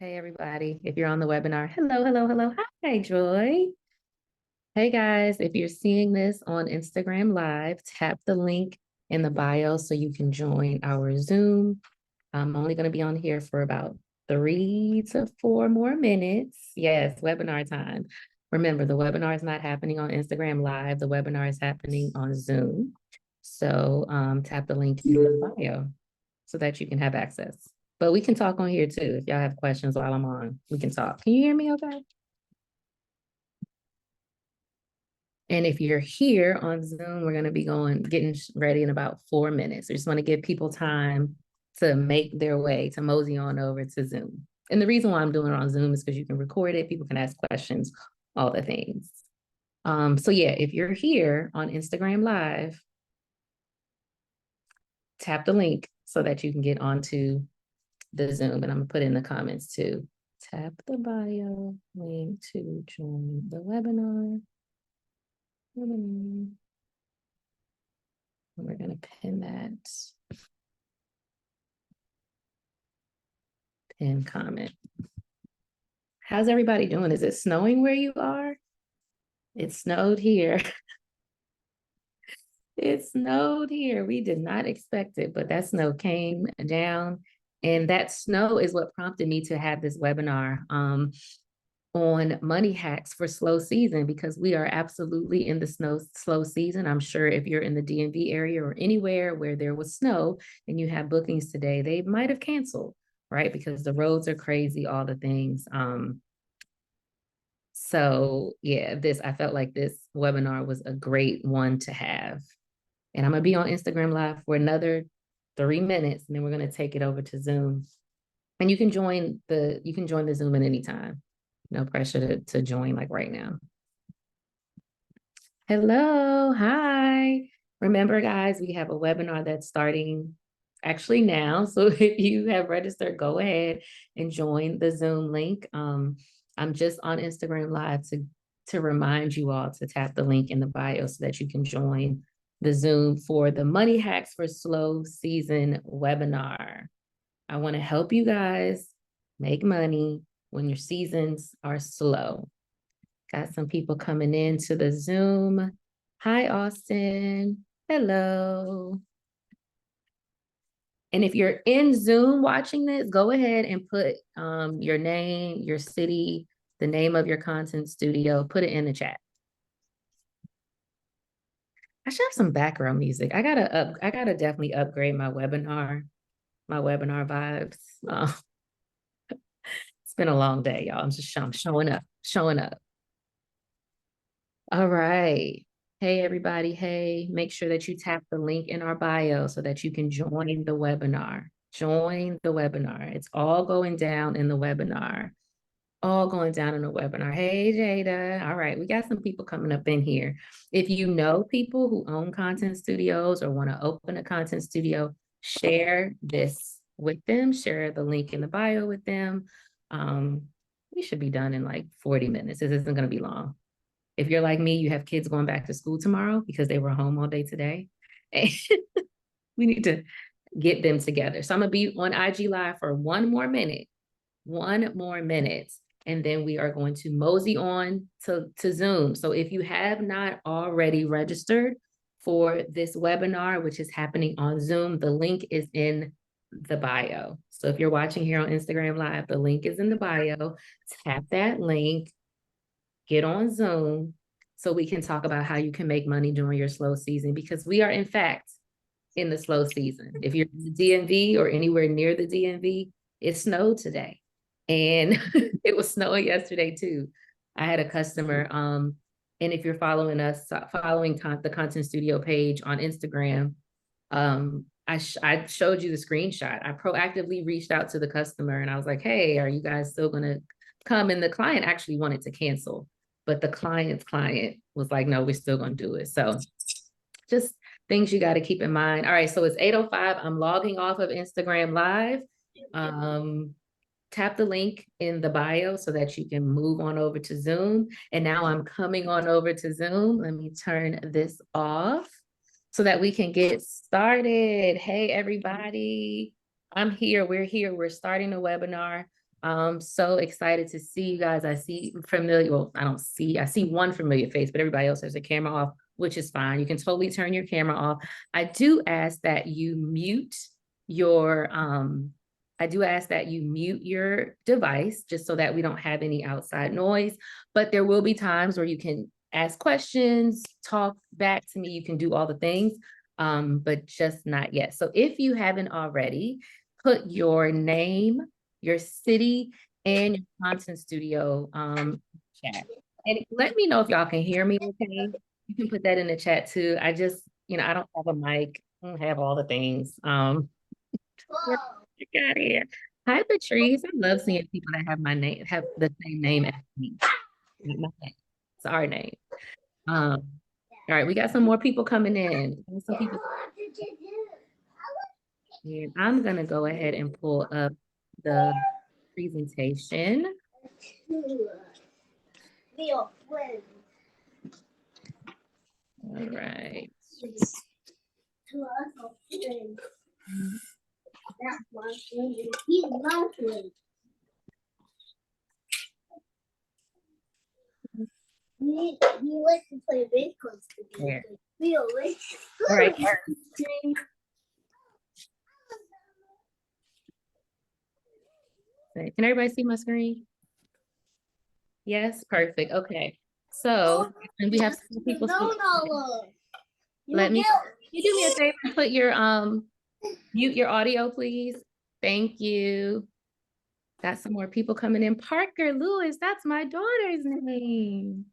Hey, everybody. If you're on the webinar, hello, hello, hello. Hi, Joy. Hey, guys. If you're seeing this on Instagram Live, tap the link in the bio so you can join our Zoom. I'm only going to be on here for about 3 to 4 more minutes. Yes, webinar time. Remember, the webinar is not happening on Instagram Live. The webinar is happening on Zoom. So tap the link in the bio so that you can have access. But we can talk on here too. If y'all have questions while I'm on, we can talk. Can you hear me okay? And if you're here on Zoom, we're going to be getting ready in about 4 minutes. I just want to give people time to make their way to mosey on over to Zoom. And the reason why I'm doing it on Zoom is because you can record it, people can ask questions, all the things. So yeah, if you're here on Instagram Live, tap the link so that you can get onto the Zoom. And I'm gonna put in the comments too. Tap the bio link to join the webinar. And we're gonna pin that pin comment. How's everybody doing? Is it snowing where you are? It snowed here. It snowed here. We did not expect it, but that snow came down. And that snow is what prompted me to have this webinar. On money hacks for slow season because we are absolutely in the slow season. I'm sure if you're in the DMV area or anywhere where there was snow and you have bookings today, they might have canceled, right? Because the roads are crazy, all the things. So yeah, I felt like this webinar was a great one to have. And I'm gonna be on Instagram Live for another 3 minutes, and then we're gonna take it over to Zoom. And you can join the Zoom at any time. No pressure to join like right now. Hello, hi. Remember, guys, we have a webinar that's starting actually now. So if you have registered, go ahead and join the Zoom link. I'm just on Instagram Live to remind you all to tap the link in the bio so that you can join the Zoom for the Money Hacks for Slow Season webinar. I want to help you guys make money when your seasons are slow. Got some people coming into the Zoom. Hi, Austin. Hello. And if you're in Zoom watching this, go ahead and put your name, your city, the name of your content studio, put it in the chat. I should have some background music. I gotta definitely upgrade my webinar vibes. It's been a long day, y'all. I'm showing up. All right. Hey, everybody. Hey, make sure that you tap the link in our bio so that you can join the webinar. Join the webinar. It's all going down in the webinar. All going down in the webinar. Hey, Jada. All right. We got some people coming up in here. If you know people who own content studios or want to open a content studio, share this with them. Share the link in the bio with them. We should be done in like 40 minutes. This isn't going to be long. If you're like me, you have kids going back to school tomorrow because they were home all day today. We need to get them together. So I'm gonna be on IG Live for one more minute, and then we are going to mosey on to Zoom. So if you have not already registered for this webinar, which is happening on Zoom, the link is in the bio. So if you're watching here on Instagram Live, the link is in the bio. Tap that link, get on Zoom so we can talk about how you can make money during your slow season, because we are in fact in the slow season. If you're in the DMV or anywhere near the DMV, it snowed today. And it was snowing yesterday too. I had a customer, and if you're following us, following the Content Studio page on Instagram, I showed you the screenshot. I proactively reached out to the customer and I was like, hey, are you guys still going to come? And the client actually wanted to cancel, but the client's client was like, no, we're still going to do it. So just things you got to keep in mind. All right, so it's 8:05. I'm logging off of Instagram Live. Tap the link in the bio so that you can move on over to Zoom. And now I'm coming on over to Zoom. Let me turn this off so that we can get started. Hey, everybody. I'm here. We're here. We're starting a webinar. So excited to see you guys. I see familiar, well, I see one familiar face, but everybody else has their camera off, which is fine. You can totally turn your camera off. I do ask that you mute your, device just so that we don't have any outside noise, but there will be times where you can ask questions, talk back to me. You can do all the things, but just not yet. So if you haven't already, put your name, your city, and your content studio chat. And let me know if y'all can hear me okay. You can put that in the chat too. I just, I don't have a mic. I don't have all the things. You got here. Hi, Patrice. I love seeing people that have my name, have the same name as me. Not my name. It's our name. All right, we got some more people coming in. Some people. And I'm gonna go ahead and pull up the presentation. All right. He likes to play big cards together. All right. Can everybody see my screen? Yes, perfect. Okay. So, and we have some people. Let me, you do me a favor and put your mute your audio, please. Thank you. Got some more people coming in. Parker Lewis, that's my daughter's name.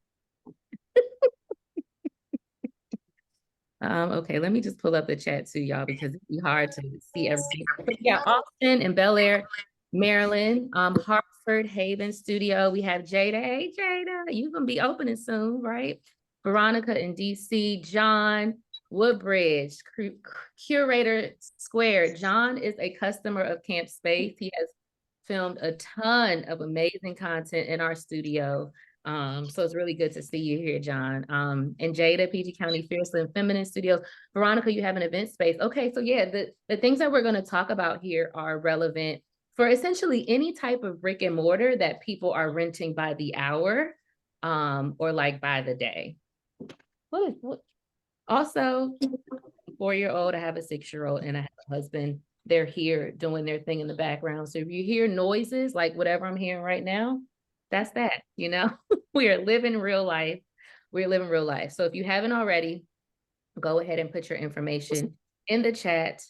Okay, let me just pull up the chat too, y'all, because it'd be hard to see everything. Yeah, Austin and Bel Air, Maryland, Hartford, Haven Studio. We have Jada. Hey, Jada, you gonna be opening soon, right? Veronica in DC, John Woodbridge, Curator Square. John is a customer of Camp Space. He has filmed a ton of amazing content in our studio. So it's really good to see you here, John. And Jada, PG County Fiercely and Feminine Studios. Veronica, you have an event space. Okay, so yeah, the things that we're going to talk about here are relevant for essentially any type of brick and mortar that people are renting by the hour, or like by the day. What? Also, 4-year-old, I have a 6-year-old, and I have a husband. They're here doing their thing in the background. So if you hear noises, like whatever I'm hearing right now, that's that, we are living real life. We're living real life. So if you haven't already, go ahead and put your information in the chat.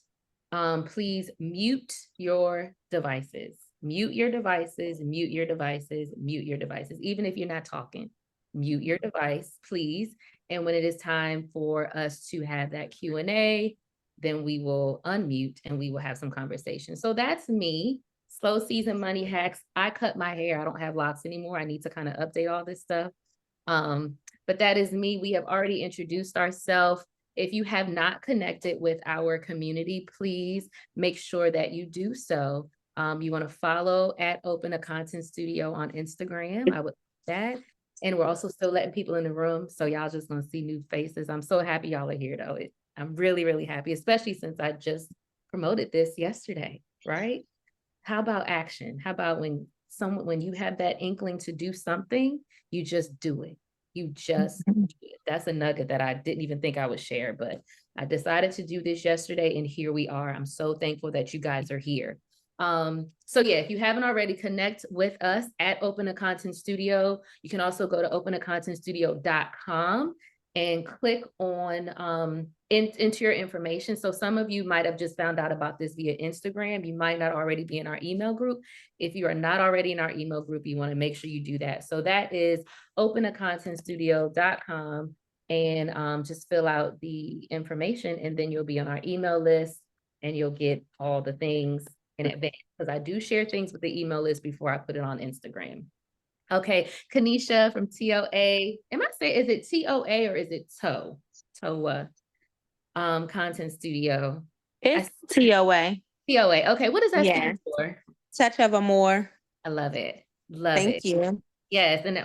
Please mute your devices. Mute your devices, mute your devices, mute your devices. Even if you're not talking, mute your device, please. And when it is time for us to have that Q&A, then we will unmute and we will have some conversation. So that's me. Slow season money hacks. I cut my hair. I don't have locks anymore. I need to kind of update all this stuff. But that is me. We have already introduced ourselves. If you have not connected with our community, please make sure that you do so. You want to follow at Open a Content Studio on Instagram. I would that. And we're also still letting people in the room. So y'all just gonna see new faces. I'm so happy y'all are here though. I'm really, really happy, especially since I just promoted this yesterday, right? How about action? How about when you have that inkling to do something, you just do it. You just do it. That's a nugget that I didn't even think I would share, but I decided to do this yesterday and here we are. I'm so thankful that you guys are here. So yeah, if you haven't already, connect with us at Open a Content Studio. You can also go to openacontentstudio.com and click on enter your information. So some of you might have just found out about this via Instagram. You might not already be in our email group. If you are not already in our email group, you want to make sure you do that. So that is openacontentstudio.com, and just fill out the information and then you'll be on our email list and you'll get all the things in advance, because I do share things with the email list before I put it on Instagram. Okay, Kanisha from TOA. Am I saying, is it TOA or is it TOA? Content Studio. It's TOA. TOA. Okay, what does that stand for? Touch of Amore. I love it. Love it. Thank you. Yes, and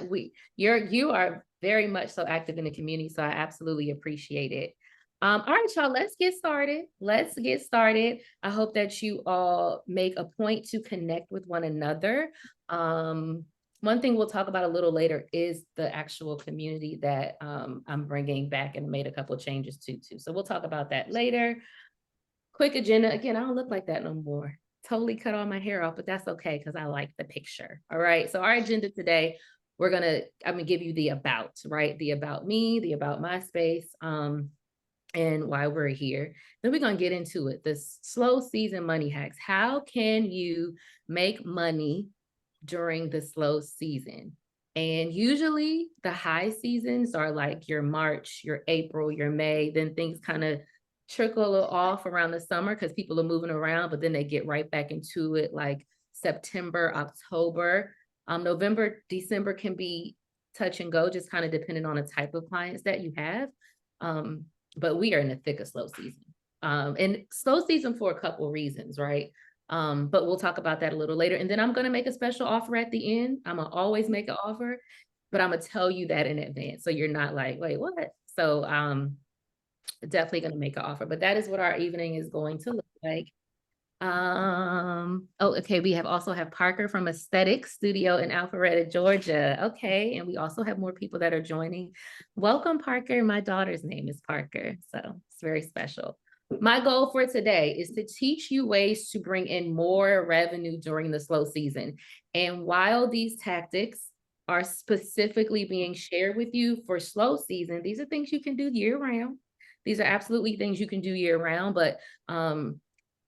you are very much so active in the community, so I absolutely appreciate it. All right, y'all, let's get started. Let's get started. I hope that you all make a point to connect with one another. One thing we'll talk about a little later is the actual community that I'm bringing back and made a couple of changes to too. So we'll talk about that later. Quick agenda. Again, I don't look like that no more. Totally cut all my hair off, but that's okay because I like the picture. All right. So our agenda today, I'm gonna give you the about, right? The about me, the about my space, and why we're here. Then we're gonna get into it. This slow season money hacks. How can you make money during the slow season? And usually the high seasons are like your March, your April, your May, then things kind of trickle off around the summer because people are moving around, but then they get right back into it like September, October. November, December can be touch and go, just kind of depending on the type of clients that you have. But we are in the thick of slow season. And slow season for a couple reasons, right? But we'll talk about that a little later. And then I'm going to make a special offer at the end. I'm going to always make an offer, but I'm going to tell you that in advance. So you're not like, wait, what? So definitely going to make an offer, but that is what our evening is going to look like. Okay, we also have Parker from Aesthetic Studio in Alpharetta, Georgia. Okay, and we also have more people that are joining. Welcome, Parker. My daughter's name is Parker, so it's very special. My goal for today is to teach you ways to bring in more revenue during the slow season. And while these tactics are specifically being shared with you for slow season, these are things you can do year round. These are absolutely things you can do year round, but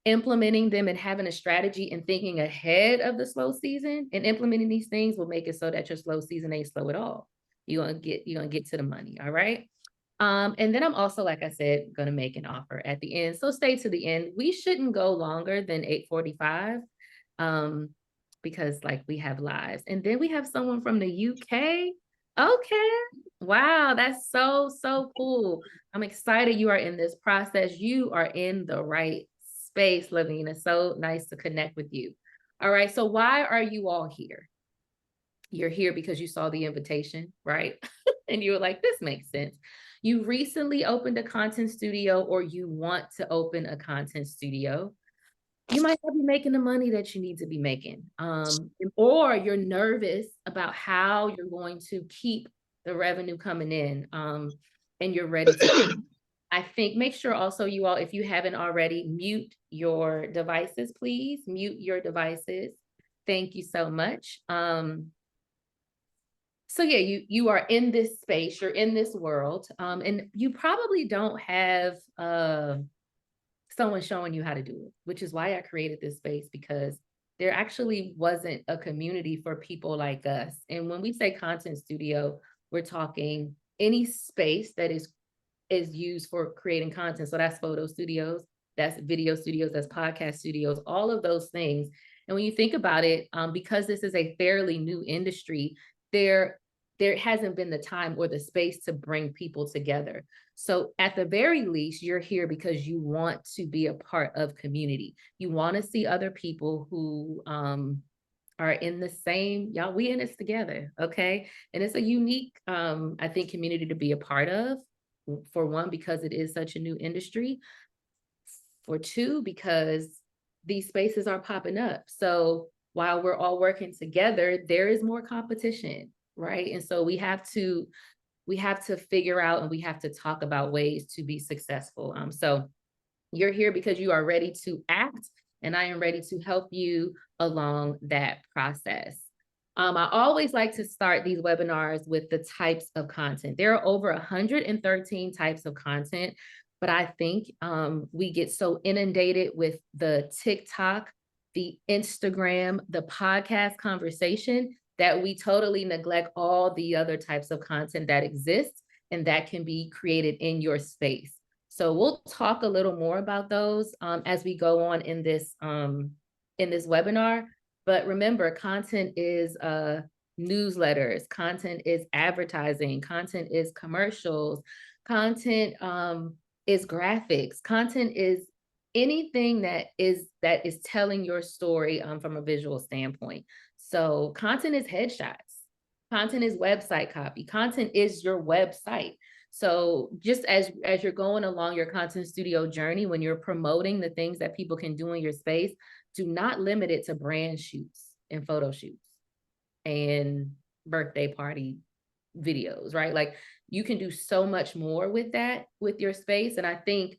implementing them and having a strategy and thinking ahead of the slow season and implementing these things will make it so that your slow season ain't slow at all. You're gonna get to the money. All right. And then I'm also, like I said, gonna make an offer at the end. So stay to the end. We shouldn't go longer than 8:45. Because like we have lives. And then we have someone from the UK. Okay. Wow, that's so cool. I'm excited you are in this process. You are in the right space, Lavina. So nice to connect with you. All right. So why are you all here? You're here because you saw the invitation, right? And you were like, this makes sense. You recently opened a content studio or you want to open a content studio. You might not be making the money that you need to be making. Or you're nervous about how you're going to keep the revenue coming in. And you're ready to I think make sure also you all, if you haven't already, mute your devices, please. Mute your devices. Thank you so much. So yeah, you are in this space, you're in this world, and you probably don't have someone showing you how to do it, which is why I created this space, because there actually wasn't a community for people like us. And when we say content studio, we're talking any space that is used for creating content. So that's photo studios, that's video studios, that's podcast studios, all of those things. And when you think about it, because this is a fairly new industry, there hasn't been the time or the space to bring people together. So at the very least, you're here because you want to be a part of community. You want to see other people who are in the same, y'all, we in this together, okay? And it's a unique, I think, community to be a part of. For one, because it is such a new industry. For two, because these spaces are popping up. So while we're all working together, there is more competition, right? And so we have to figure out and we have to talk about ways to be successful. So you're here because you are ready to act, and I am ready to help you along that process. I always like to start these webinars with the types of content. There are over 113 types of content, but I think we get so inundated with the TikTok, the Instagram, the podcast conversation that we totally neglect all the other types of content that exists and that can be created in your space. So we'll talk a little more about those as we go on in this webinar. But remember, content is newsletters, content is advertising, content is commercials, content is graphics, content is anything that is telling your story from a visual standpoint. So content is headshots, content is website copy, content is your website. So just as you're going along your content studio journey, when you're promoting the things that people can do in your space, do not limit it to brand shoots and photo shoots and birthday party videos, right? Like you can do so much more with that, with your space. And I think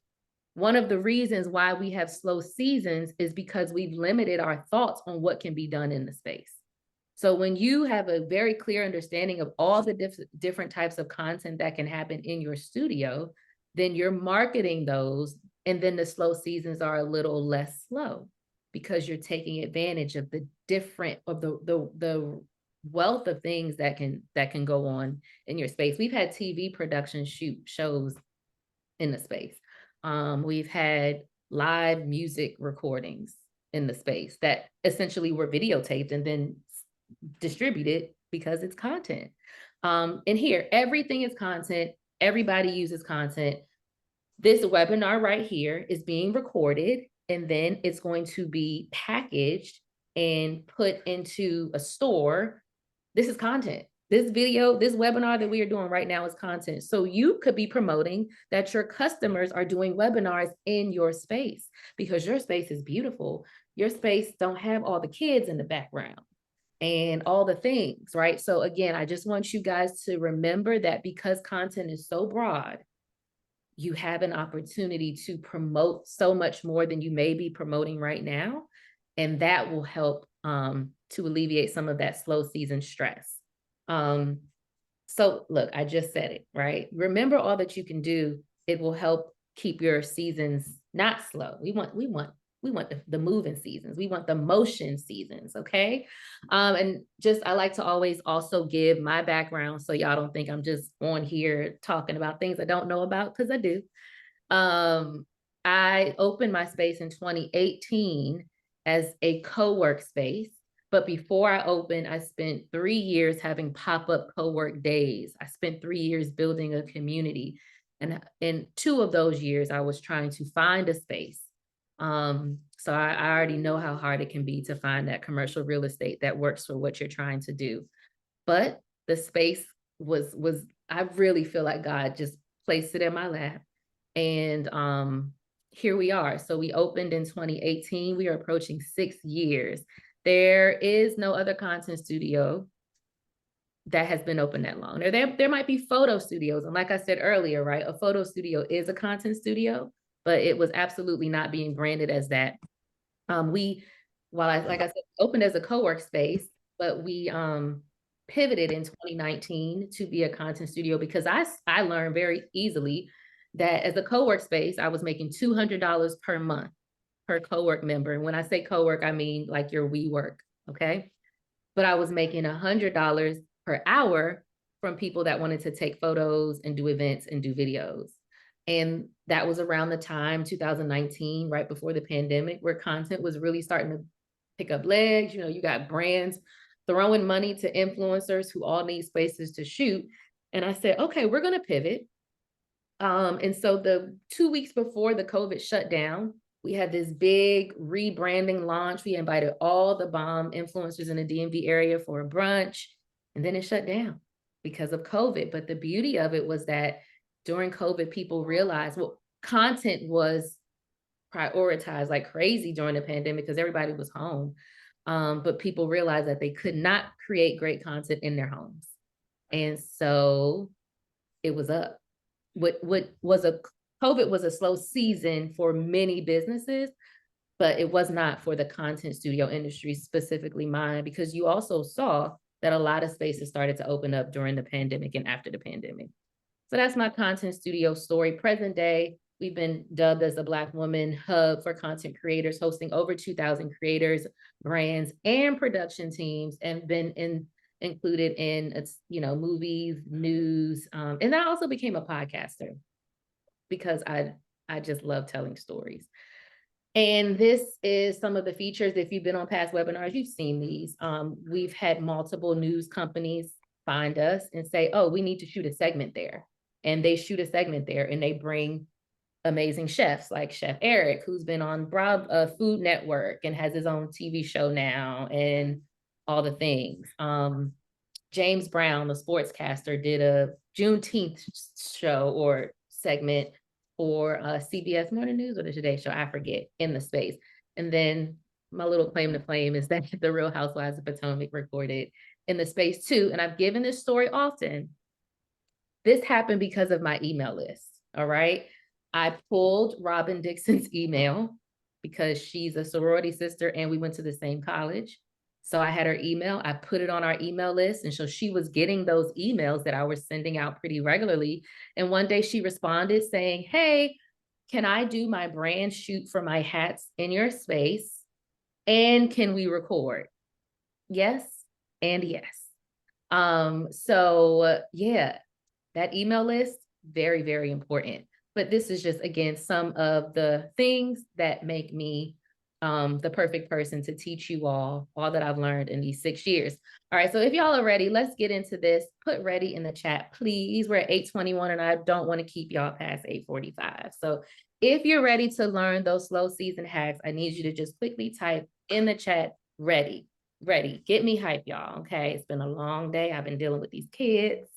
one of the reasons why we have slow seasons is because we've limited our thoughts on what can be done in the space. So when you have a very clear understanding of all the different types of content that can happen in your studio, then you're marketing those, and then the slow seasons are a little less slow because you're taking advantage of the different of the wealth of things that can go on in your space. We've had TV production shows in the space. We've had live music recordings in the space that essentially were videotaped and then distributed because it's content. And here, everything is content. Everybody uses content. This webinar right here is being recorded, and then it's going to be packaged and put into a store. This is content. This video, this webinar that we are doing right now is content. So you could be promoting that your customers are doing webinars in your space because your space is beautiful. Your space don't have all the kids in the background and all the things, right? So again, I just want you guys to remember that because content is so broad, you have an opportunity to promote so much more than you may be promoting right now. And that will help to alleviate some of that slow season stress. So look, I just said it, right? Remember all that you can do. It will help keep your seasons not slow. We want the moving seasons. We want the motion seasons, okay? And just, I like to always also give my background so y'all don't think I'm just on here talking about things I don't know about, because I do. I opened my space in 2018 as a co-work space. But before I opened, I spent 3 years having pop-up co-work days. I spent 3 years building a community. And in 2 of those years, I was trying to find a space. So I already know how hard it can be to find that commercial real estate that works for what you're trying to do. But the space was I really feel like God just placed it in my lap. And here we are. So we opened in 2018. We are approaching 6 years. There is no other content studio that has been open that long. There might be photo studios. And like I said earlier, right, a photo studio is a content studio, but it was absolutely not being branded as that. Like I said, opened as a co-work space, but we pivoted in 2019 to be a content studio because I learned very easily that as a co-work space, I was making $200 per month per co-work member. And when I say co-work, I mean like your WeWork, okay? But I was making $100 per hour from people that wanted to take photos and do events and do videos. And that was around the time, 2019, right before the pandemic, where content was really starting to pick up legs. You know, you got brands throwing money to influencers who all need spaces to shoot. And I said, okay, we're going to pivot. And so the 2 weeks before the COVID shutdown, we had this big rebranding launch. We invited all the bomb influencers in the DMV area for a brunch, and then it shut down because of COVID. But the beauty of it was that during COVID, people realized, well, content was prioritized like crazy during the pandemic because everybody was home. But people realized that they could not create great content in their homes. And so it was up. COVID was a slow season for many businesses, but it was not for the content studio industry, specifically mine, because you also saw that a lot of spaces started to open up during the pandemic and after the pandemic. So that's my content studio story. Present day, we've been dubbed as a Black woman hub for content creators, hosting over 2,000 creators, brands, and production teams, and been included in movies, news, and I also became a podcaster because I just love telling stories. And this is some of the features. If you've been on past webinars, you've seen these. We've had multiple news companies find us and say, oh, we need to shoot a segment there. And they shoot a segment there and they bring amazing chefs like Chef Eric, who's been on Food Network and has his own TV show now and all the things. James Brown, the sportscaster, did a Juneteenth show or segment for CBS Morning News or the Today Show, I forget, in the space. And then my little claim to fame is that the Real Housewives of Potomac recorded in the space too. And I've given this story often. This happened because of my email list, all right? I pulled Robin Dixon's email because she's a sorority sister and we went to the same college. So I had her email, I put it on our email list. And so she was getting those emails that I was sending out pretty regularly. And one day she responded saying, hey, can I do my brand shoot for my hats in your space? And can we record? Yes, and yes. So yeah, that email list, very, very important. But this is just, again, some of the things that make me the perfect person to teach you all that I've learned in these 6 years. All right, so if y'all are ready, let's get into this. Put ready in the chat, please. We're at 8:21 and I don't want to keep y'all past 8:45. So if you're ready to learn those slow season hacks, I need you to just quickly type in the chat, ready. Ready. Get me hype, y'all. Okay. It's been a long day. I've been dealing with these kids.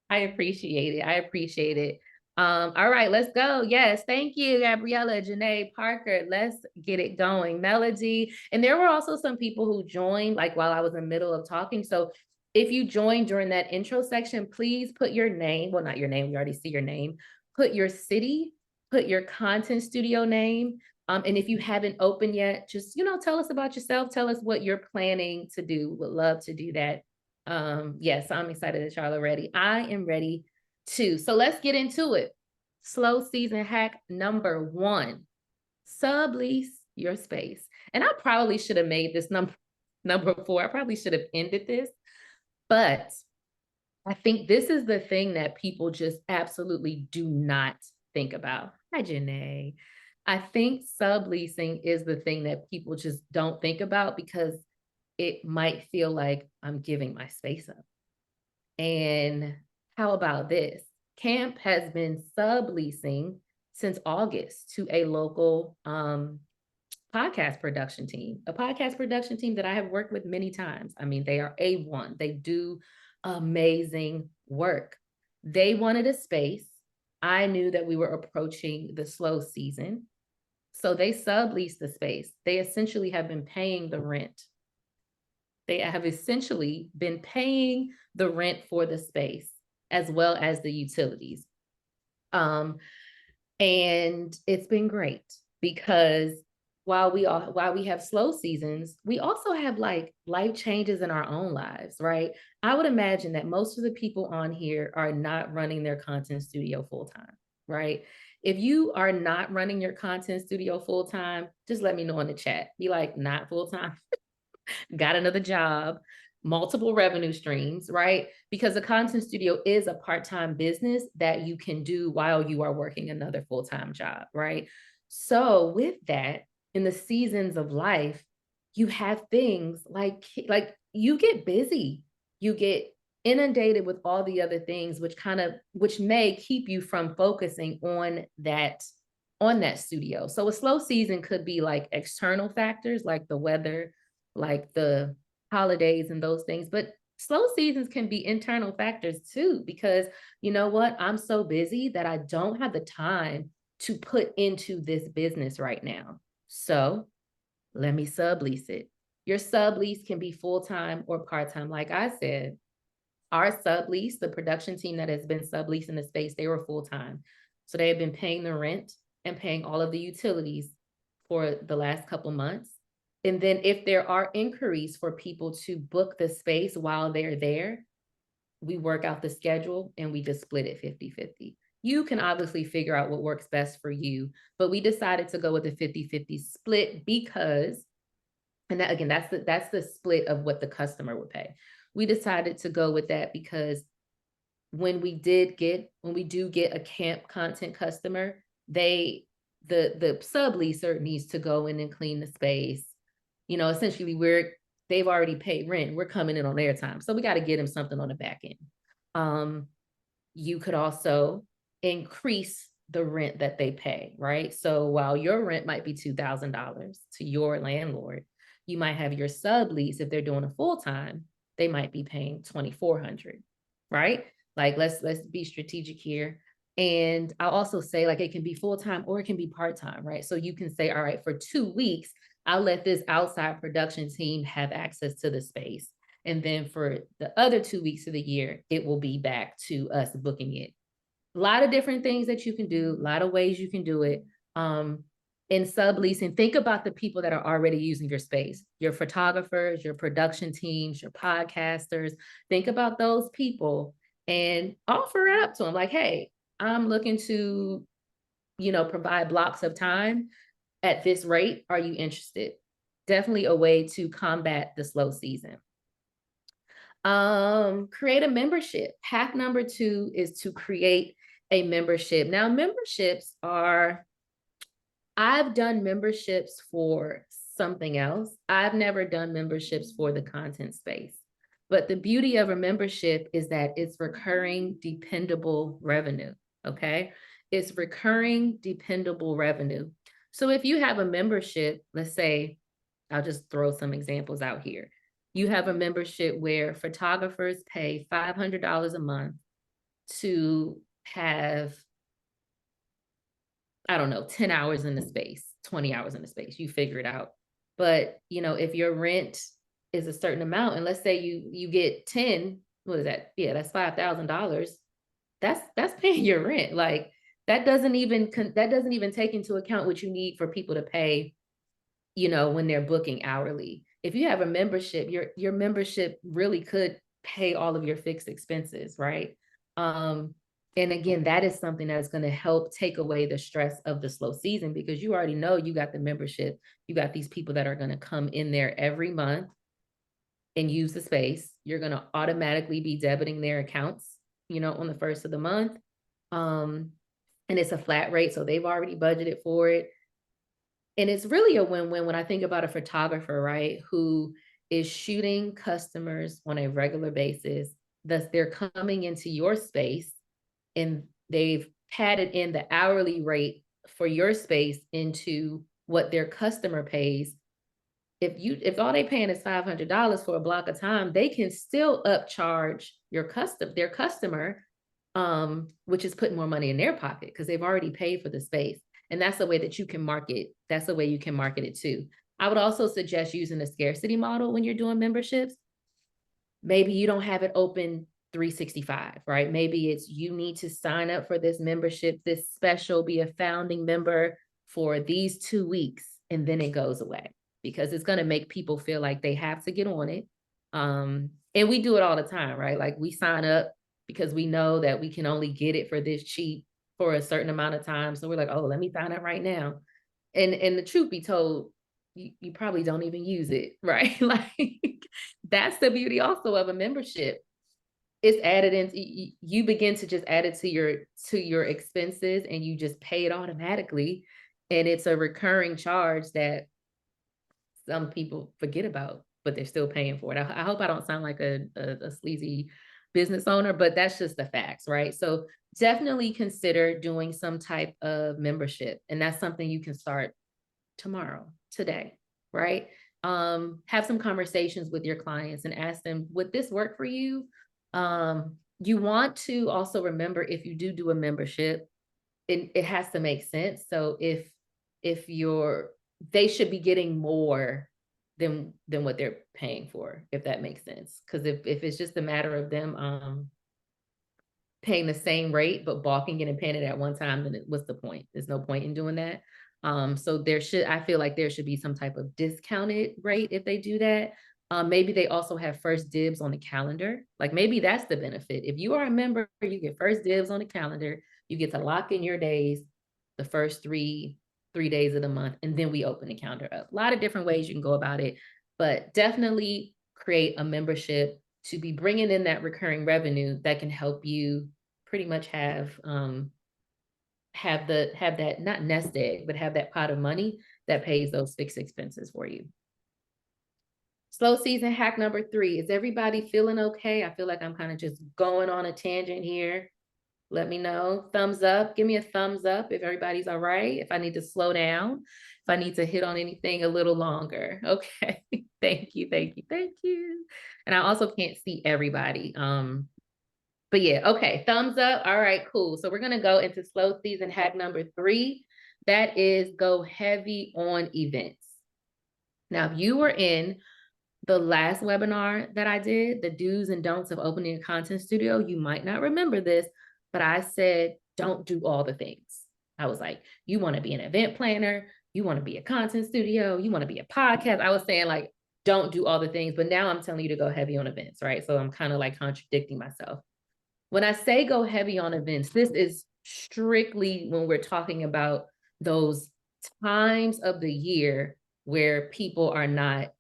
I appreciate it. I appreciate it. All right, let's go. Yes, thank you, Gabriella, Janae, Parker. Let's get it going. Melody. And there were also some people who joined like while I was in the middle of talking. So if you joined during that intro section, please put your name. Well, not your name. We already see your name. Put your city, put your content studio name. And if you haven't opened yet, just, tell us about yourself. Tell us what you're planning to do. Would love to do that. Yes, I'm excited that y'all are ready. I am ready too. So let's get into it. Slow season hack number 1, sublease your space. And I probably should have made this number 4. I probably should have ended this, but I think this is the thing that people just absolutely do not think about. Hi, Janae. I think subleasing is the thing that people just don't think about because it might feel like I'm giving my space up. And how about this? Camp has been subleasing since August to a local podcast production team, a podcast production team that I have worked with many times. I mean, they are A1. They do amazing work. They wanted a space. I knew that we were approaching the slow season. So they subleased the space. They essentially have been paying the rent. They have essentially been paying the rent for the space as well as the utilities. And it's been great because while we have slow seasons, we also have like life changes in our own lives, right? I would imagine that most of the people on here are not running their content studio full time, right? If you are not running your content studio full time, just let me know in the chat. Be like, not full time. Got another job, multiple revenue streams, right? Because a content studio is a part-time business that you can do while you are working another full-time job, right? So with that, in the seasons of life, you have things like you get busy, you get inundated with all the other things, which may keep you from focusing on that studio. So a slow season could be like external factors like the weather, like the holidays and those things, but slow seasons can be internal factors too, because you know what? I'm so busy that I don't have the time to put into this business right now. So let me sublease it. Your sublease can be full-time or part-time. Like I said, our sublease, the production team that has been subleasing the space, they were full-time. So they have been paying the rent and paying all of the utilities for the last couple months. And then if there are inquiries for people to book the space while they're there, we work out the schedule and we just split it 50-50. You can obviously figure out what works best for you, but we decided to go with a 50-50 split because, and that, again, that's the split of what the customer would pay. We decided to go with that because when we do get a camp content customer, the subleaser needs to go in and clean the space. You know, essentially they've already paid rent. We're coming in on their time. So we got to get them something on the back end. You could also increase the rent that they pay, right? So while your rent might be $2,000 to your landlord, you might have your sublease, if they're doing a full-time, they might be paying $2,400, right? Like, let's be strategic here. And I'll also say, like, it can be full-time or it can be part-time, right? So you can say, all right, for 2 weeks, I'll let this outside production team have access to the space. And then for the other 2 weeks of the year, it will be back to us booking it. A lot of different things that you can do, a lot of ways you can do it. In subleasing, think about the people that are already using your space, your photographers, your production teams, your podcasters. Think about those people and offer it up to them like, hey, I'm looking to, provide blocks of time at this rate. Are you interested? Definitely a way to combat the slow season. Create a membership. Hack number 2 is to create a membership. Now, I've done memberships for something else. I've never done memberships for the content space. But the beauty of a membership is that it's recurring, dependable revenue. Okay. It's recurring, dependable revenue. So if you have a membership, let's say, I'll just throw some examples out here. You have a membership where photographers pay $500 a month to have, I don't know, 10 hours in the space, 20 hours in the space, you figure it out. But, if your rent is a certain amount, and let's say you get 10, what is that? Yeah, that's $5,000. That's paying your rent. Like, that doesn't even take into account what you need for people to pay, when they're booking hourly. If you have a membership, your membership really could pay all of your fixed expenses, right? And again, that is something that's going to help take away the stress of the slow season, because you already know you got the membership. You got these people that are going to come in there every month and use the space. You're going to automatically be debiting their accounts, on the first of the month. And it's a flat rate, so they've already budgeted for it. And it's really a win-win when I think about a photographer, right, who is shooting customers on a regular basis. Thus, they're coming into your space and they've padded in the hourly rate for your space into what their customer pays. If all they paying is $500 for a block of time, they can still upcharge their customer, which is putting more money in their pocket because they've already paid for the space. And that's the way that you can market. That's the way you can market it too. I would also suggest using the scarcity model when you're doing memberships. Maybe you don't have it open 365, right? Maybe it's you need to sign up for this membership, this special, be a founding member for these 2 weeks, and then it goes away because it's going to make people feel like they have to get on it. And we do it all the time, right? Like, we sign up because we know that we can only get it for this cheap for a certain amount of time. So we're like, oh, let me sign up right now. And the truth be told, you probably don't even use it, right? Like, that's the beauty also of a membership. It's added in, you begin to just add it to your expenses and you just pay it automatically. And it's a recurring charge that some people forget about, but they're still paying for it. I hope I don't sound like a sleazy business owner, but that's just the facts, right? So definitely consider doing some type of membership. And that's something you can start tomorrow, today, right? Have some conversations with your clients and ask them, would this work for you? You want to also remember, if you do a membership, it has to make sense. So if they should be getting more than what they're paying for, if that makes sense. Because if it's just a matter of them paying the same rate but balking it and paying it at one time, then what's the point? There's no point in doing that. So I feel like there should be some type of discounted rate if they do that. Maybe they also have first dibs on the calendar. Like, maybe that's the benefit. If you are a member, you get first dibs on the calendar. You get to lock in your days, the first three days of the month, and then we open the calendar up. A lot of different ways you can go about it, but definitely create a membership to be bringing in that recurring revenue that can help you pretty much have that, not nest egg, but have that pot of money that pays those fixed expenses for you. Slow season hack number 3. Is everybody feeling okay? I feel like I'm kind of just going on a tangent here. Let me know. Thumbs up. Give me a thumbs up if everybody's all right. If I need to slow down, if I need to hit on anything a little longer. Okay. Thank you, thank you, thank you. And I also can't see everybody. But yeah, okay, thumbs up. All right, cool. So we're gonna go into slow season hack number 3. That is go heavy on events. Now, if you were in the last webinar that I did, the do's and don'ts of opening a content studio, you might not remember this, but I said, don't do all the things. I was like, you want to be an event planner, you want to be a content studio, you want to be a podcast. I was saying like, don't do all the things, but now I'm telling you to go heavy on events, right? So I'm kind of like contradicting myself. When I say go heavy on events, this is strictly when we're talking about those times of the year where people are not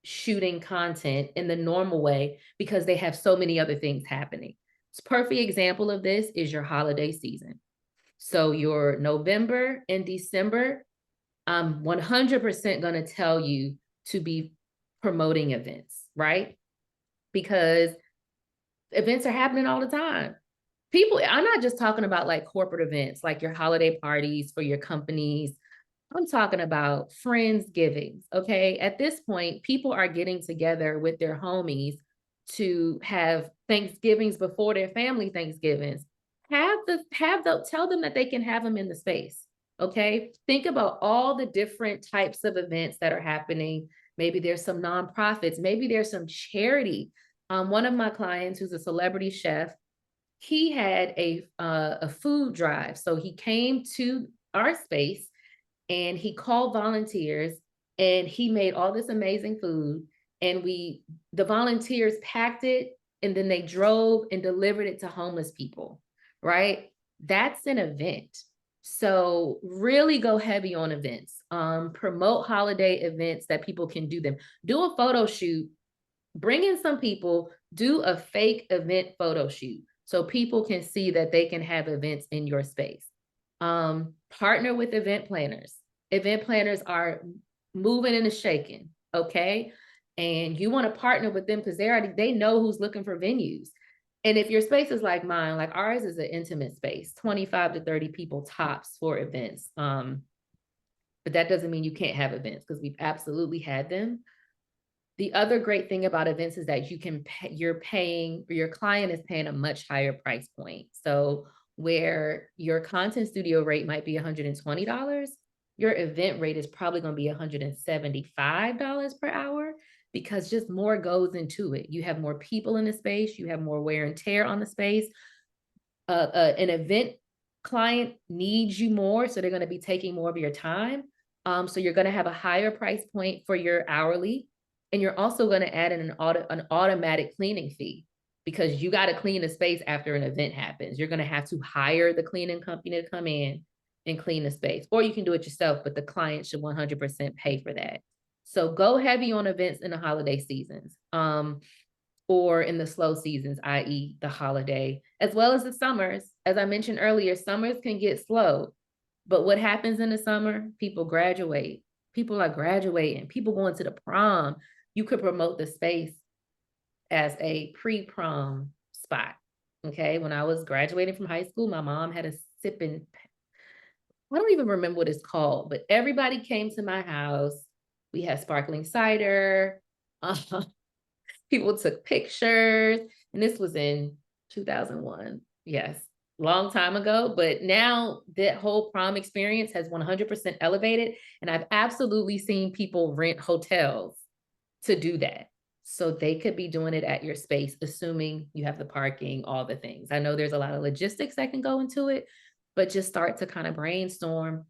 shooting content in the normal way because they have so many other things happening. A perfect example of this is your holiday season. So your November and December, I'm 100% going to tell you to be promoting events, right? Because events are happening all the time. People, I'm not just talking about like corporate events, like your holiday parties for your companies. I'm talking about Friendsgivings, okay? At this point, people are getting together with their homies to have Thanksgivings before their family Thanksgivings. Tell them that they can have them in the space, okay? Think about all the different types of events that are happening. Maybe there's some nonprofits, maybe there's some charity. One of my clients who's a celebrity chef, he had a food drive. So he came to our space and he called volunteers and he made all this amazing food. And the volunteers packed it and then they drove and delivered it to homeless people, right? That's an event. So really go heavy on events. Promote holiday events that people can do them. Do a photo shoot, bring in some people, do a fake event photo shoot so people can see that they can have events in your space. Partner with event planners. Event planners are moving and shaking, okay? And you want to partner with them because they know who's looking for venues. And if your space is like mine, like ours is an intimate space, 25 to 30 people tops for events. But that doesn't mean you can't have events because we've absolutely had them. The other great thing about events is that your client is paying a much higher price point. So where your content studio rate might be $120, your event rate is probably going to be $175 per hour because just more goes into it. You have more people in the space, you have more wear and tear on the space. An event client needs you more, so they're going to be taking more of your time. So you're going to have a higher price point for your hourly. And you're also going to add in an automatic cleaning fee because you got to clean the space after an event happens. You're going to have to hire the cleaning company to come in and clean the space, or you can do it yourself, but the client should 100% pay for that. So go heavy on events in the holiday seasons, or in the slow seasons, i.e. the holiday, as well as the summers. As I mentioned earlier, summers can get slow, but what happens in the summer? People graduate. People are graduating. People going to the prom. You could promote the space as a pre-prom spot. Okay. When I was graduating from high school, my mom had a sipping, I don't even remember what it's called, but everybody came to my house. We had sparkling cider. People took pictures. And this was in 2001. Yes, long time ago. But now that whole prom experience has 100% elevated. And I've absolutely seen people rent hotels to do that. So they could be doing it at your space, assuming you have the parking, all the things. I know there's a lot of logistics that can go into it, but just start to kind of brainstorm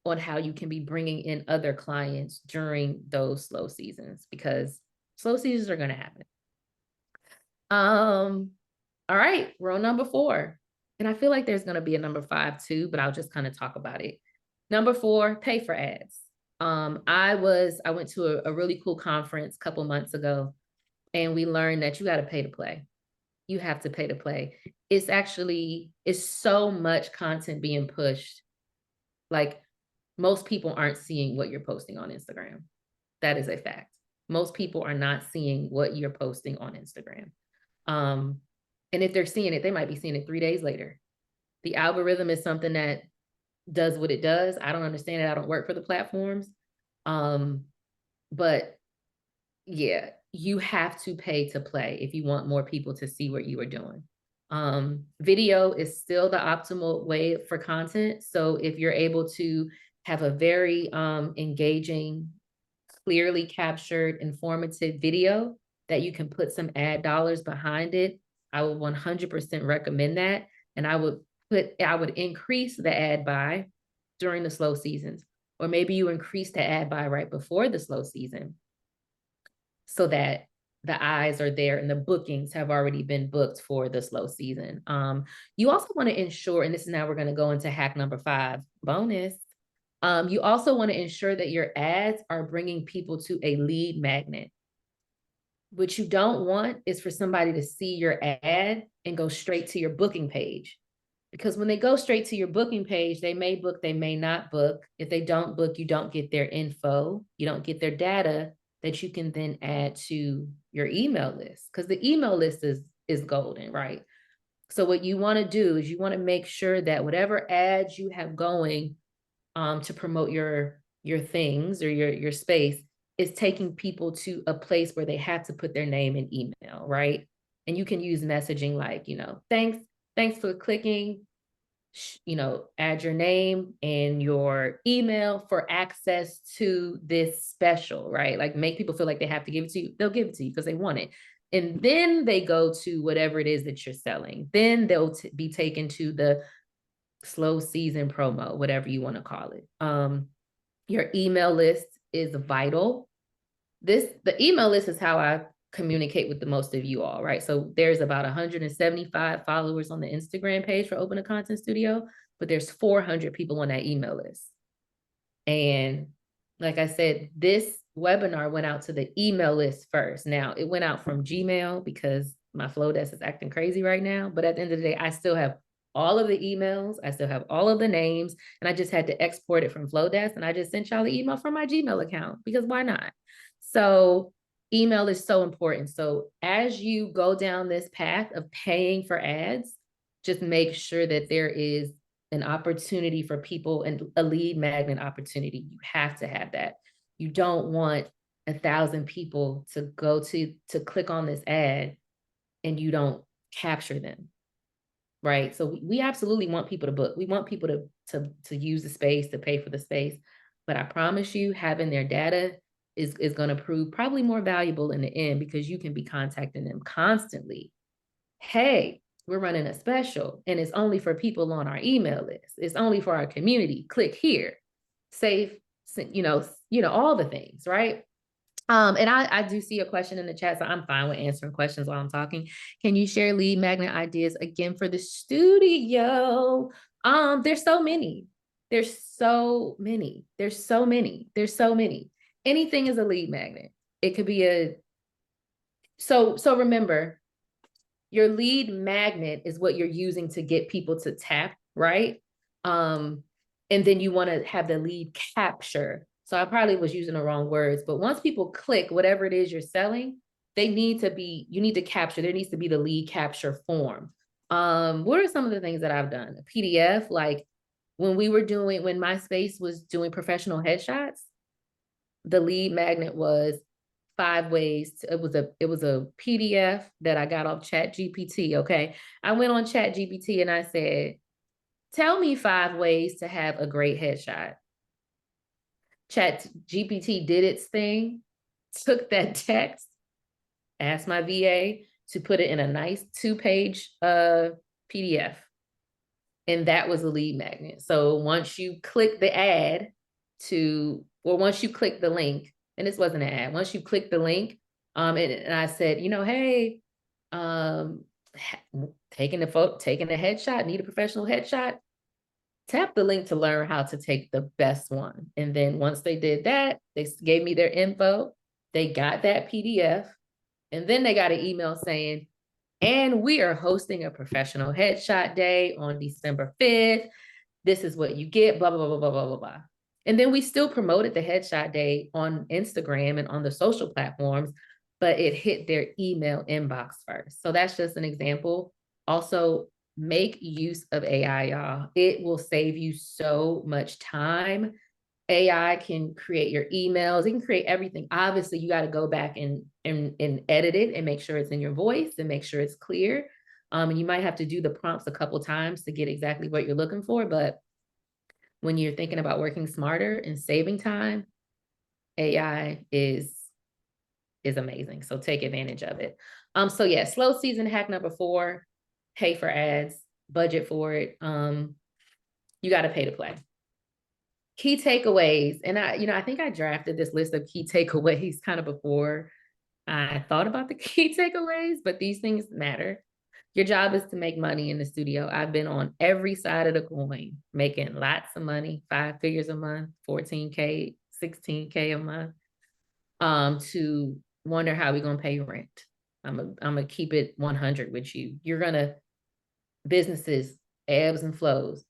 on how you can be bringing in other clients during those slow seasons, because slow seasons are going to happen. All right, row number 4. And I feel like there's going to be a number 5 too, but I'll just kind of talk about it. Number 4, pay for ads. I went to a really cool conference a couple months ago, and we learned that you got to pay to play. You have to pay to play. It's so much content being pushed. Like most people aren't seeing what you're posting on Instagram. That is a fact. Most people are not seeing what you're posting on Instagram. And if they're seeing it, they might be seeing it 3 days later. The algorithm is something that does what it does. I don't understand it. I don't work for the platforms. But yeah, you have to pay to play if you want more people to see what you are doing. Video is still the optimal way for content. So if you're able to have a very engaging, clearly captured, informative video that you can put some ad dollars behind it, I would 100% recommend that. And I would increase the ad buy during the slow seasons, or maybe you increase the ad buy right before the slow season so that the eyes are there and the bookings have already been booked for the slow season. You also want to ensure, and this is now we're going to go into hack number 5, bonus. You also want to ensure that your ads are bringing people to a lead magnet. What you don't want is for somebody to see your ad and go straight to your booking page. Because when they go straight to your booking page, they may book, they may not book. If they don't book, you don't get their info, you don't get their data that you can then add to your email list, because the email list is golden, right? So what you want to do is you want to make sure that whatever ads you have going to promote your things or your space is taking people to a place where they have to put their name and email, right? And you can use messaging like, thanks for clicking, add your name and your email for access to this special, right? Like make people feel like they have to give it to you. They'll give it to you because they want it. And then they go to whatever it is that you're selling. Then they'll be taken to the slow season promo, whatever you want to call it. Your email list is vital. The email list is how I communicate with the most of you all, right? So there's about 175 followers on the Instagram page for Open a Content Studio, but there's 400 people on that email list. And like I said, this webinar went out to the email list first. Now it went out from Gmail because my Flowdesk is acting crazy right now. But at the end of the day, I still have all of the emails. I still have all of the names, and I just had to export it from Flowdesk. And I just sent y'all the email from my Gmail account because why not? So email is so important. So as you go down this path of paying for ads, just make sure that there is an opportunity for people and a lead magnet opportunity. You have to have that. You don't want 1,000 people to go to click on this ad and you don't capture them, right? So we absolutely want people to book. We want people to use the space, to pay for the space. But I promise you, having their data is going to prove probably more valuable in the end, because you can be contacting them constantly. Hey, we're running a special and it's only for people on our email list. It's only for our community. Click here, save, all the things, right? And I do see a question in the chat, so I'm fine with answering questions while I'm talking. Can you share lead magnet ideas again for the studio? There's so many. There's so many. There's so many. There's so many. Anything is a lead magnet. It could be so remember, your lead magnet is what you're using to get people to tap, right? And then you want to have the lead capture. So I probably was using the wrong words, but once people click whatever it is you're selling, you need to capture, there needs to be the lead capture form. What are some of the things that I've done? A PDF, like when MySpace was doing professional headshots, the lead magnet was 5 ways. It was a PDF that I got off ChatGPT. Okay. I went on ChatGPT and I said, tell me 5 ways to have a great headshot. ChatGPT did its thing, took that text, asked my VA to put it in a nice 2-page PDF. And that was a lead magnet. So once you click the ad once you click the link, and this wasn't an ad, once you click the link, and I said, hey, taking a headshot, need a professional headshot, tap the link to learn how to take the best one. And then once they did that, they gave me their info, they got that PDF, and then they got an email saying, and we are hosting a professional headshot day on December 5th. This is what you get, blah, blah, blah, blah, blah, blah, blah. And then we still promoted the headshot day on Instagram and on the social platforms, but it hit their email inbox first. So that's just an example. Also, make use of AI, y'all. It will save you so much time AI can create your emails. It can create everything. Obviously, you got to go back and edit it and make sure it's in your voice and make sure it's clear. And you might have to do the prompts a couple times to get exactly what you're looking for. But when you're thinking about working smarter and saving time, AI is amazing. So take advantage of it. So yeah, slow season hack number 4, pay for ads, budget for it. You got to pay to play. Key takeaways. And I think I drafted this list of key takeaways kind of before I thought about the key takeaways, but these things matter. Your job is to make money in the studio. I've been on every side of the coin, making lots of money, 5 figures a month, 14K, 16K a month, to wonder how we're going to pay rent. I'm going to keep it 100 with you. Businesses, ebbs and flows.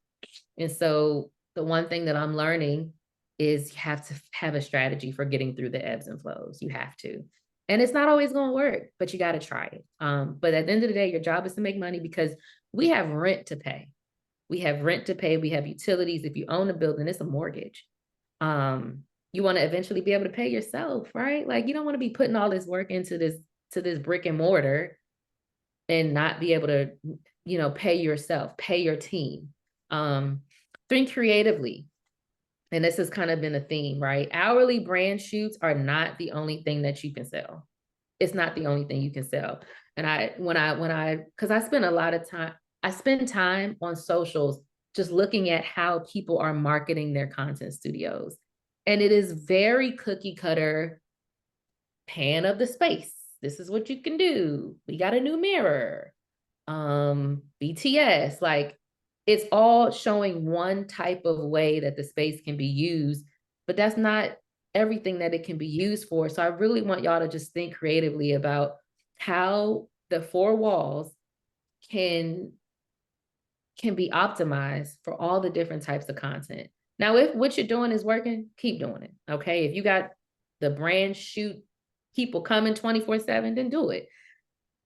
And so the one thing that I'm learning is you have to have a strategy for getting through the ebbs and flows. You have to. And it's not always going to work, but you got to try it. But at the end of the day, your job is to make money because we have rent to pay. We have rent to pay. We have utilities. If you own a building, it's a mortgage. You want to eventually be able to pay yourself, right? Like you don't want to be putting all this work into this brick and mortar and not be able to, pay yourself, pay your team. Think creatively. And this has kind of been a theme, right? Hourly brand shoots are not the only thing that you can sell. It's not the only thing you can sell. And because I spend time on socials just looking at how people are marketing their content studios. And it is very cookie cutter, pan of the space. This is what you can do. We got a new mirror. BTS, like it's all showing one type of way that the space can be used, but that's not everything that it can be used for. So I really want y'all to just think creatively about how the 4 walls can be optimized for all the different types of content. Now, if what you're doing is working, keep doing it. Okay. If you got the brand shoot people coming 24/7, then do it.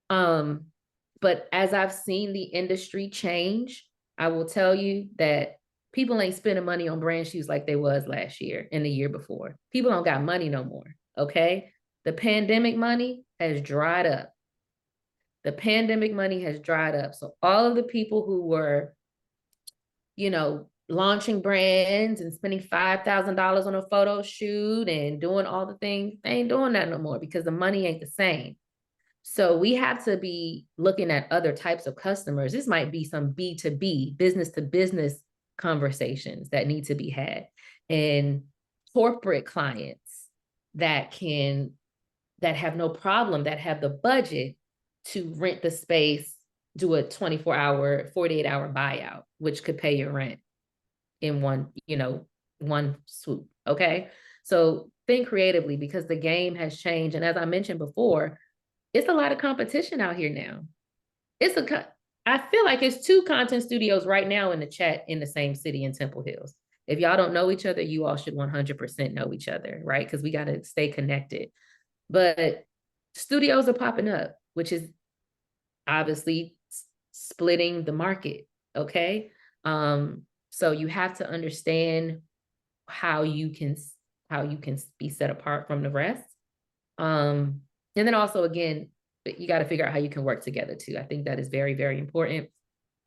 But as I've seen the industry change, I will tell you that people ain't spending money on brand shoes like they was last year and the year before. People don't got money no more. Okay. The pandemic money has dried up. The pandemic money has dried up. So all of the people who were, launching brands and spending $5,000 on a photo shoot and doing all the things, they ain't doing that no more because the money ain't the same. So we have to be looking at other types of customers. This might be some B2B, business to business conversations that need to be had, and corporate clients that have no problem, that have the budget to rent the space, do a 24-hour, 48-hour buyout, which could pay your rent in one swoop. Okay. So think creatively because the game has changed. And as I mentioned before, it's a lot of competition out here now. I feel like it's 2 content studios right now in the chat in the same city in Temple Hills. If y'all don't know each other, you all should 100% know each other, right? Because we got to stay connected. But studios are popping up, which is obviously splitting the market. Okay. So you have to understand how you can be set apart from the rest. And then also, again, you got to figure out how you can work together too. I think that is very, very important.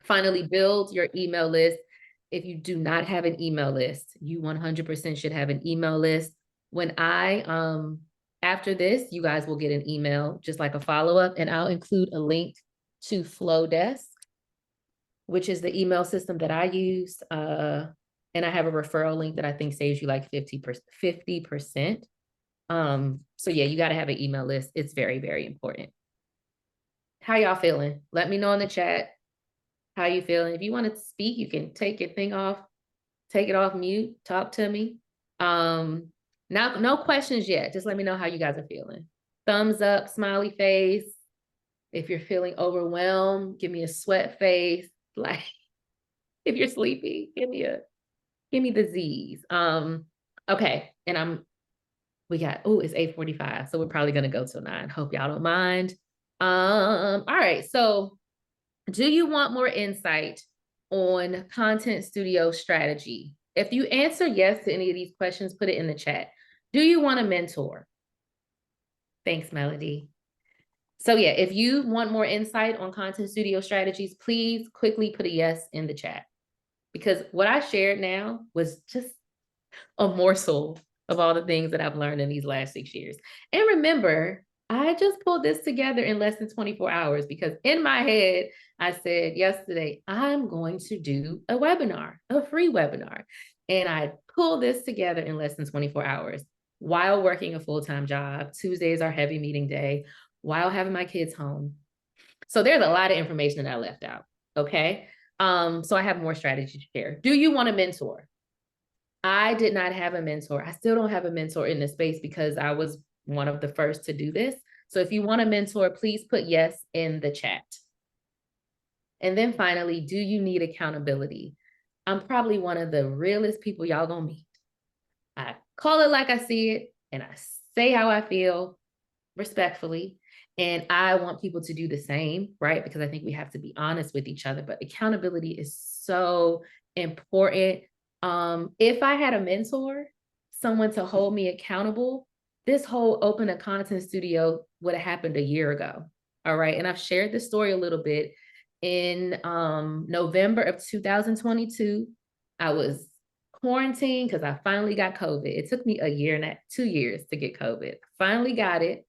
Finally, build your email list. If you do not have an email list, you 100% should have an email list. After this, you guys will get an email, just like a follow-up, and I'll include a link to Flowdesk, which is the email system that I use. And I have a referral link that I think saves you like 50%. So yeah, you got to have an email list. It's very, very important. How y'all feeling? Let me know in the chat how you feeling. If you want to speak, you can take your thing off, take it off mute, talk to me. Now, no questions yet. Just let me know how you guys are feeling. Thumbs up, smiley face. If you're feeling overwhelmed, give me a sweat face. Like if you're sleepy, give me the Z's. Okay. And it's 8:45. So we're probably going to go till 9. Hope y'all don't mind. All right. So do you want more insight on content studio strategy? If you answer yes to any of these questions, put it in the chat. Do you want a mentor? Thanks, Melody. So yeah, if you want more insight on Content Studio strategies, please quickly put a yes in the chat. Because what I shared now was just a morsel of all the things that I've learned in these last 6 years. And remember, I just pulled this together in less than 24 hours because in my head, I said yesterday, I'm going to do a webinar, a free webinar. And I pulled this together in less than 24 hours while working a full-time job. Tuesdays are heavy meeting day, while having my kids home. So there's a lot of information that I left out, okay? So I have more strategy to share. Do you want a mentor? I did not have a mentor. I still don't have a mentor in this space because I was one of the first to do this. So if you want a mentor, please put yes in the chat. And then finally, do you need accountability? I'm probably one of the realest people y'all gonna meet. I call it like I see it, and I say how I feel respectfully. And I want people to do the same, right? Because I think we have to be honest with each other, but accountability is so important. If I had a mentor, someone to hold me accountable, this whole Open a Content Studio would have happened a year ago. All right. And I've shared this story a little bit. In November of 2022, I was quarantined because I finally got COVID. It took me a year and 2 years to get COVID. Finally got it.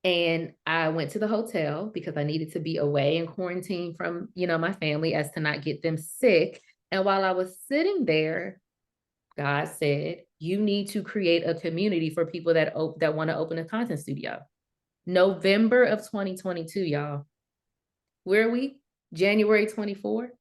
And I went to the hotel because I needed to be away and quarantine from, my family as to not get them sick. And while I was sitting there, God said, you need to create a community for people that want to open a content studio. November of 2022, y'all. Where are we? January 24.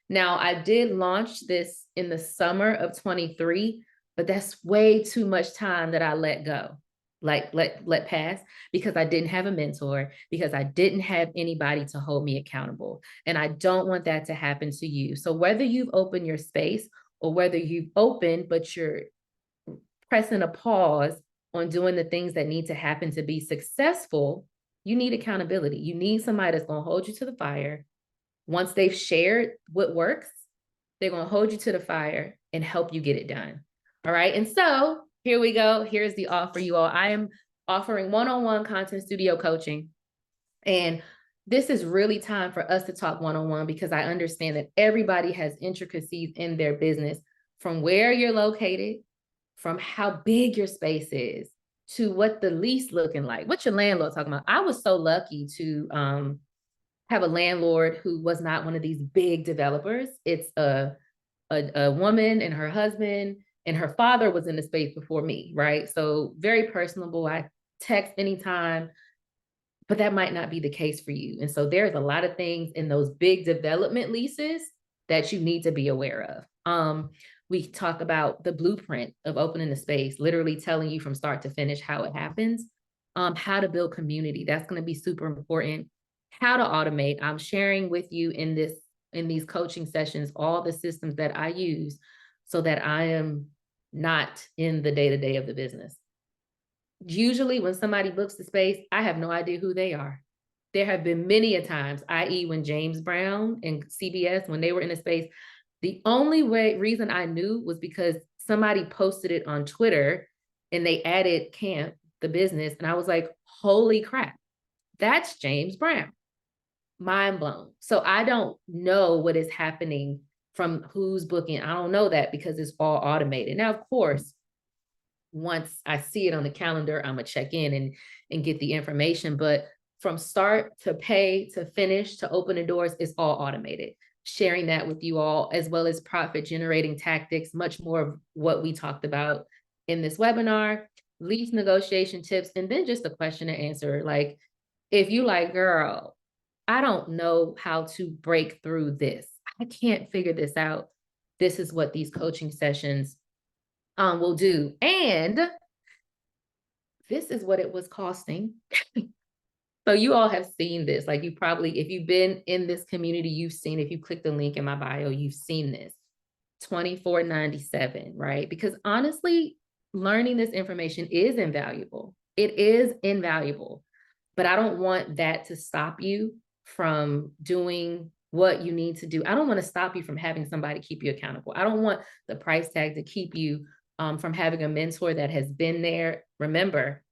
Now, I did launch this in the summer of 23, but that's way too much time that I let go. Like let pass because I didn't have a mentor, because I didn't have anybody to hold me accountable. And I don't want that to happen to you. So whether you've opened your space or whether you've opened, but you're pressing a pause on doing the things that need to happen to be successful, you need accountability. You need somebody that's going to hold you to the fire. Once they've shared what works, they're going to hold you to the fire and help you get it done. All right. And so here we go. Here's the offer, you all. I am offering one-on-one content studio coaching. And this is really time for us to talk one-on-one because I understand that everybody has intricacies in their business, from where you're located, from how big your space is, to what the lease looking like, what your landlord talking about. I was so lucky to have a landlord who was not one of these big developers. It's a woman and her husband, and her father was in the space before me, right? So very personable. I text anytime, but that might not be the case for you. And so there's a lot of things in those big development leases that you need to be aware of. We talk about the blueprint of opening the space, literally telling you from start to finish how it happens, how to build community. That's going to be super important. How to automate. I'm sharing with you in these coaching sessions all the systems that I use so that I am not in the day-to-day of the business. Usually when somebody books the space, I have no idea who they are. There have been many a times, i.e. when James Brown and CBS, when they were in a space, the only reason I knew was because somebody posted it on Twitter and they added Camp, the business. And I was like, holy crap, that's James Brown. Mind blown. So I don't know what is happening from who's booking. I don't know that because it's all automated. Now, of course, once I see it on the calendar, I'm gonna check in and get the information. But from start to pay to finish to open the doors, it's all automated. Sharing that with you all, as well as profit generating tactics, much more of what we talked about in this webinar, lease negotiation tips, and then just a question and answer. Like, if you like, girl, I don't know how to break through this. I can't figure this out. This is what these coaching sessions will do. And this is what it was costing. So you all have seen this. Like, you probably, if you've been in this community, you've seen, if you click the link in my bio, you've seen this. $24.97, right? Because honestly, learning this information is invaluable. It is invaluable. But I don't want that to stop you from doing what you need to do. I don't want to stop you from having somebody keep you accountable. I don't want the price tag to keep you from having a mentor that has been there. Remember,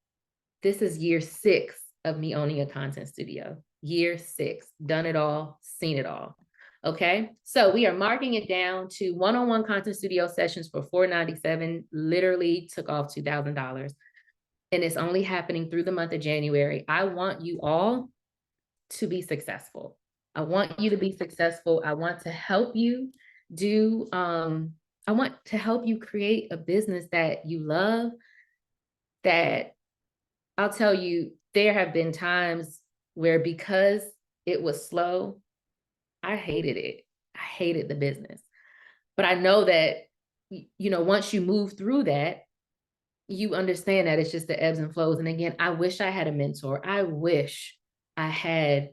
this is year 6 of me owning a content studio. Year 6, done it all, seen it all. Okay, so we are marking it down to one-on-one content studio sessions for $497. Literally took off $2,000, and it's only happening through the month of January. I want you all to be successful. I want you to be successful. I want to help you do, I want to help you create a business that you love. That I'll tell you, there have been times where because it was slow, I hated it. I hated the business. But I know that, once you move through that, you understand that it's just the ebbs and flows. And again, I wish I had a mentor. I wish I had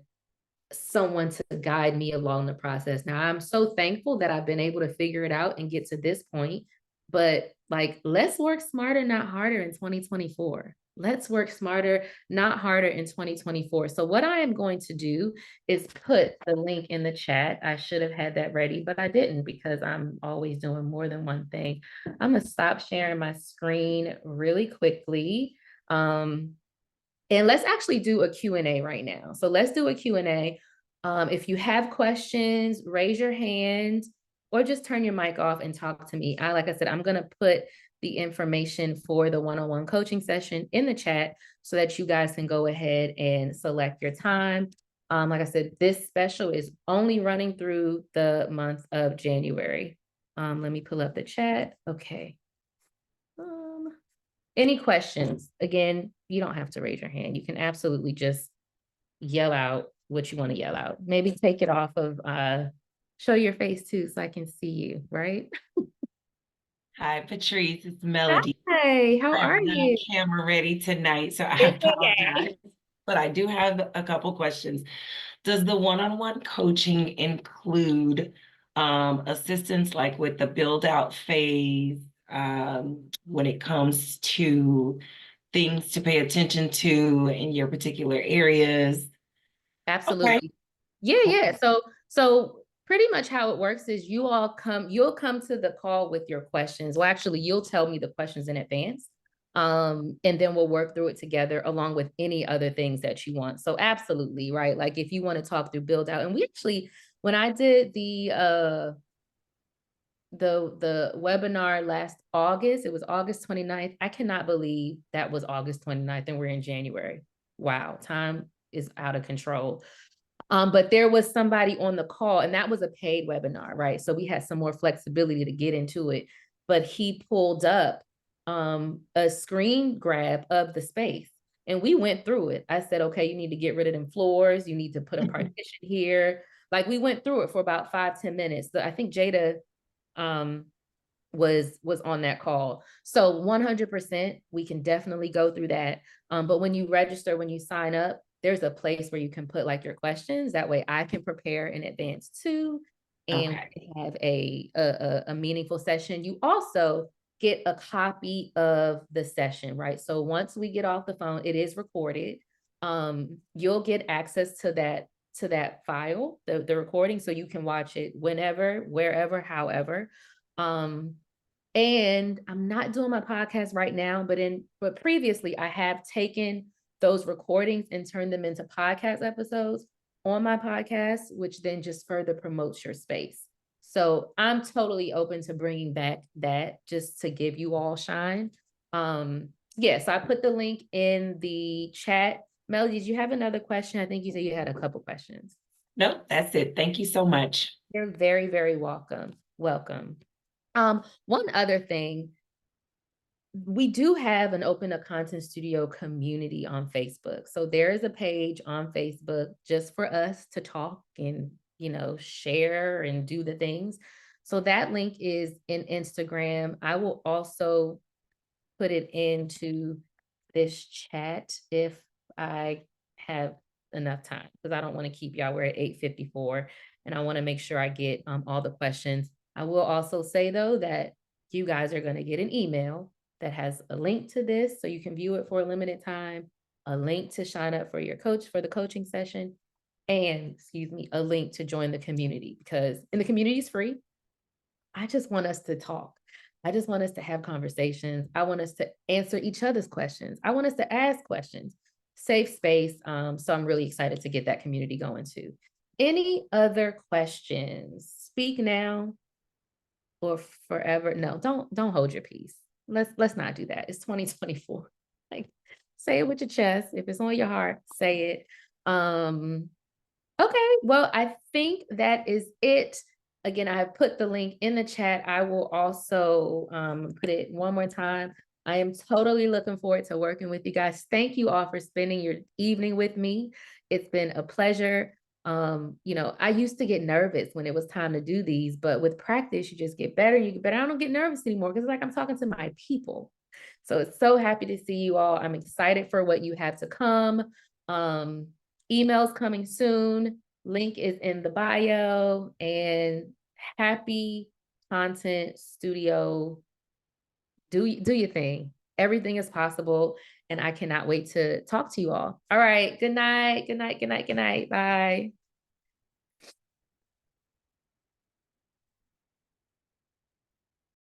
someone to guide me along the process. Now, I'm so thankful that I've been able to figure it out and get to this point. But like, let's work smarter, not harder in 2024. Let's work smarter, not harder in 2024. So what I am going to do is put the link in the chat. I should have had that ready, but I didn't because I'm always doing more than one thing. I'm gonna stop sharing my screen really quickly. And let's actually do a Q&A right now. So let's do a Q&A. If you have questions, raise your hand or just turn your mic off and talk to me. Like I said, I'm going to put the information for the one-on-one coaching session in the chat so that you guys can go ahead and select your time. Like I said, this special is only running through the month of January. Let me pull up the chat. Okay. Any questions? Again, you don't have to raise your hand. You can absolutely just yell out what you want to yell out. Maybe take it off of, show your face too so I can see you, right? Hi, Patrice, it's Melody. Hi, how are I'm not you? camera ready tonight, so I It's okay. apologize. But I do have a couple questions. Does the one-on-one coaching include assistance like with the build-out phase when it comes to things to pay attention to in your particular areas? Absolutely. Yeah. So pretty much how it works is you'll come to the call with your questions. Well, actually, you'll tell me the questions in advance. And then we'll work through it together along with any other things that you want. So absolutely, right? Like if you want to talk through build out, and we actually, when I did the webinar last August, it was August 29th. I cannot believe that was August 29th and we're in January. Wow, time is out of control. But there was somebody on the call and that was a paid webinar, right? So we had some more flexibility to get into it, but he pulled up a screen grab of the space and we went through it. I said, okay, you need to get rid of them floors. You need to put a partition here. Like we went through it for about 5-10 minutes. So I think Jada was on that call. So 100%, we can definitely go through that. But when you register, when you sign up, there's a place where you can put like your questions. That way I can prepare in advance too, and Okay. have a meaningful session. You also get a copy of the session, right? So once we get off the phone, it is recorded. You'll get access to that file, the recording, so you can watch it whenever, wherever, however. And I'm not doing my podcast right now, but previously I have taken those recordings and turned them into podcast episodes on my podcast, which then just further promotes your space. So I'm totally open to bringing back that just to give you all shine. So I put the link in the chat. Melody, did you have another question? I think you said you had a couple questions. No, that's it. Thank you so much. You're very, very welcome. Welcome. One other thing, we do have an Open Up Content Studio community on Facebook. So there is a page on Facebook just for us to talk and, share and do the things. So that link is in Instagram. I will also put it into this chat if I have enough time, because I don't want to keep y'all. We're at 8:54 and I want to make sure I get all the questions. I will also say though that you guys are going to get an email that has a link to this so you can view it for a limited time, a link to sign up for your coach for the coaching session, and excuse me, a link to join the community, because and the community is free. I just want us to talk. I just want us to have conversations. I want us to answer each other's questions. I want us to ask questions. Safe space. So I'm really excited to get that community going too. Any other questions? Speak now or forever. No, don't hold your peace. Let's not do that. It's 2024. Like, say it with your chest. If it's on your heart, say it. Okay, well, I think that is it. Again, I have put the link in the chat. I will also put it one more time. I am totally looking forward to working with you guys. Thank you all for spending your evening with me. It's been a pleasure. I used to get nervous when it was time to do these, but with practice, you just get better. You get better. I don't get nervous anymore because like I'm talking to my people. So it's so happy to see you all. I'm excited for what you have to come. Emails coming soon. Link is in the bio, and happy content studio. Do your thing. Everything is possible. And I cannot wait to talk to you all. All right. Good night. Good night. Good night. Good night. Bye.